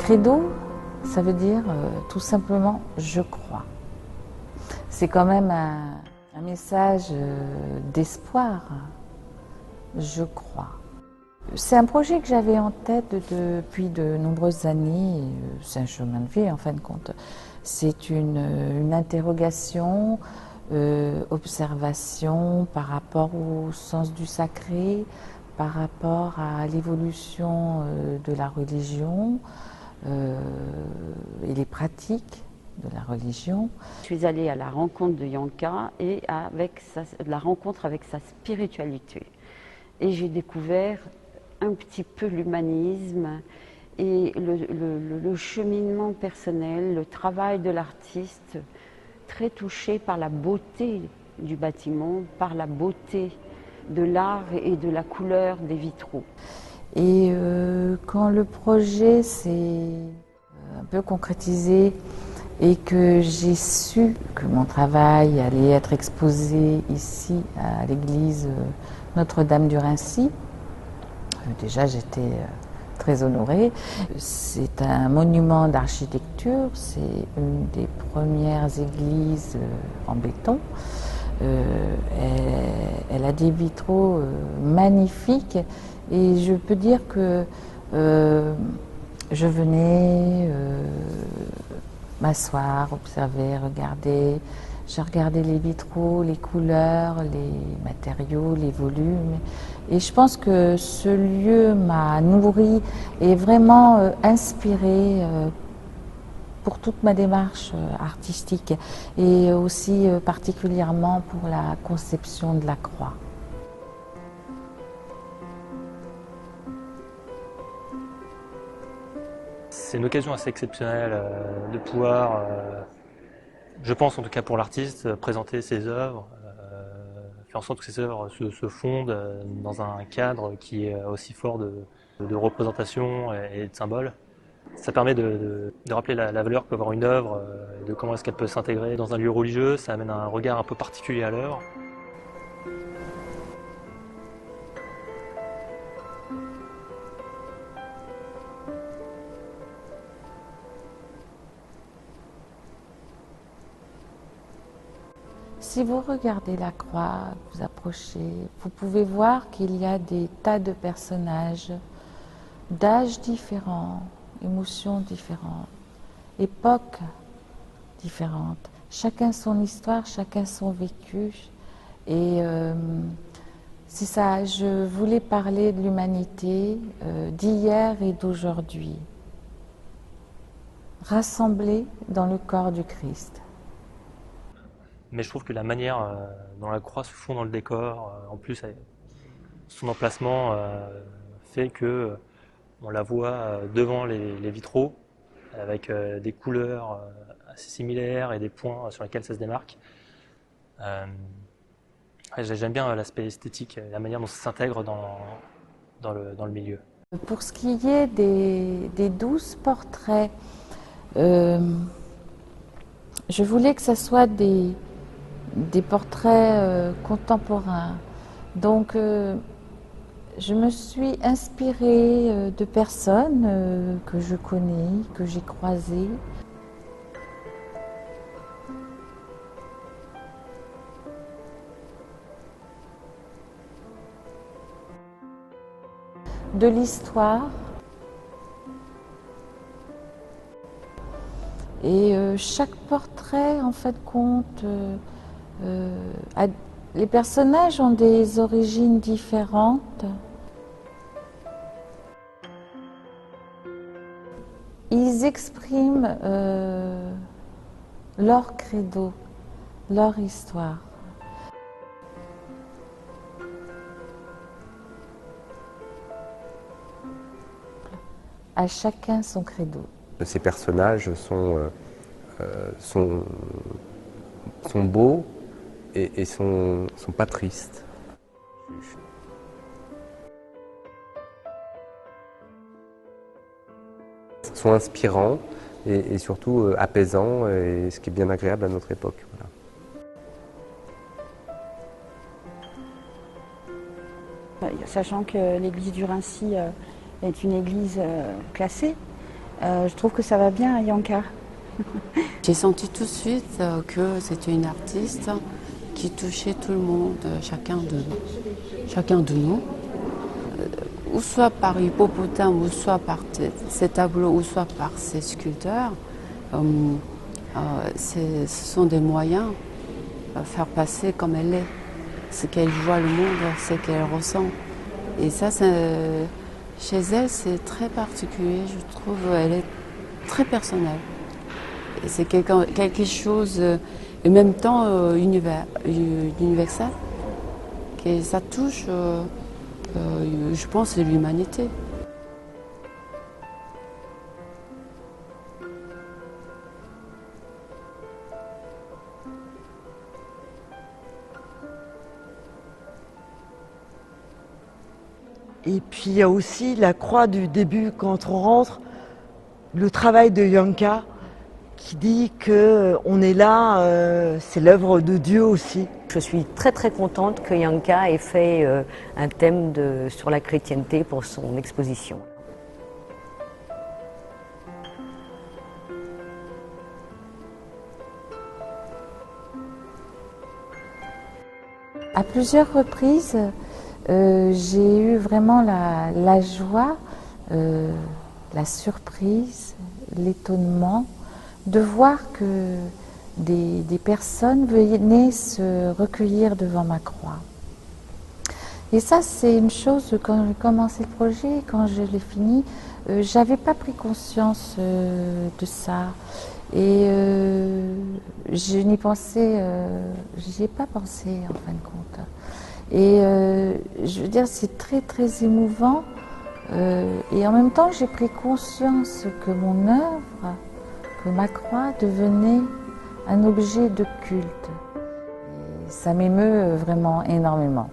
Credo, ça veut dire tout simplement « je crois ». C'est quand même un message d'espoir. Je crois. C'est un projet que j'avais en tête depuis de nombreuses années. C'est un chemin de vie en fin de compte. C'est une interrogation, observation par rapport au sens du sacré, par rapport à l'évolution de la religion et les pratiques de la religion. Je suis allée à la rencontre de Yanka et la rencontre avec sa spiritualité. Et j'ai découvert un petit peu l'humanisme et le cheminement personnel, le travail de l'artiste, très touché par la beauté du bâtiment, par la beauté de l'art et de la couleur des vitraux. Et quand le projet s'est un peu concrétisé et que j'ai su que mon travail allait être exposé ici à l'église Notre-Dame du Raincy, déjà j'étais très honorée. C'est un monument d'architecture, c'est une des premières églises en béton. Elle a des vitraux magnifiques et je peux dire que je venais m'asseoir, observer, regarder. J'ai regardé les vitraux, les couleurs, les matériaux, les volumes. Et je pense que ce lieu m'a nourri et vraiment inspiré pour toute ma démarche artistique et aussi particulièrement pour la conception de la croix. C'est une occasion assez exceptionnelle de pouvoir, je pense en tout cas pour l'artiste, présenter ses œuvres, faire en sorte que ces œuvres se fondent dans un cadre qui est aussi fort de représentation et de symboles. Ça permet de rappeler la valeur que peut avoir une œuvre, de comment est-ce qu'elle peut s'intégrer dans un lieu religieux. Ça amène un regard un peu particulier à l'œuvre. Si vous regardez la croix, vous approchez, vous pouvez voir qu'il y a des tas de personnages d'âges différents, émotions différentes, époques différentes. Chacun son histoire, chacun son vécu. Et c'est ça, je voulais parler de l'humanité d'hier et d'aujourd'hui, rassemblée dans le corps du Christ. Mais je trouve que la manière dont la croix se fond dans le décor, en plus son emplacement fait que on la voit devant les vitraux avec des couleurs assez similaires et des points sur lesquels ça se démarque. J'aime bien l'aspect esthétique, la manière dont ça s'intègre dans le milieu. Pour ce qui est des 12 portraits, je voulais que ce soit des portraits contemporains. Donc je me suis inspirée de personnes que je connais, que j'ai croisées. De l'histoire. Et chaque portrait, en fait, compte. Les personnages ont des origines différentes. Ils expriment leur credo, leur histoire. À chacun son credo. Ces personnages sont beaux et sont pas tristes. Sont inspirants et surtout apaisants, et ce qui est bien agréable à notre époque. Voilà. Sachant que l'église du Raincy est une église classée, Je trouve que ça va bien à Yanka. J'ai senti tout de suite que c'était une artiste qui touchait tout le monde, chacun de nous, ou soit par Hippopotame, ou soit par ses tableaux, ou soit par ses sculpteurs. Ce sont des moyens de faire passer comme elle est, ce qu'elle voit le monde, ce qu'elle ressent. Et ça, chez elle, c'est très particulier, je trouve, elle est très personnelle. Et c'est quelque chose, en même temps, universel, que ça touche, je pense, l'humanité. Et puis il y a aussi la croix du début quand on rentre, le travail de Yanka qui dit qu'on est là, c'est l'œuvre de Dieu aussi. Je suis très très contente que Yanka ait fait un thème sur la chrétienté pour son exposition. À plusieurs reprises, j'ai eu vraiment la joie, la surprise, l'étonnement de voir que des personnes venaient se recueillir devant ma croix. Et ça, c'est une chose, quand j'ai commencé le projet, quand je l'ai fini, j'avais pas pris conscience de ça. Et je n'y pensais, j'y ai pas pensé en fin de compte. Et je veux dire, c'est très très émouvant. Et en même temps, j'ai pris conscience que mon œuvre, que ma croix devenait un objet de culte. Et ça m'émeut vraiment énormément.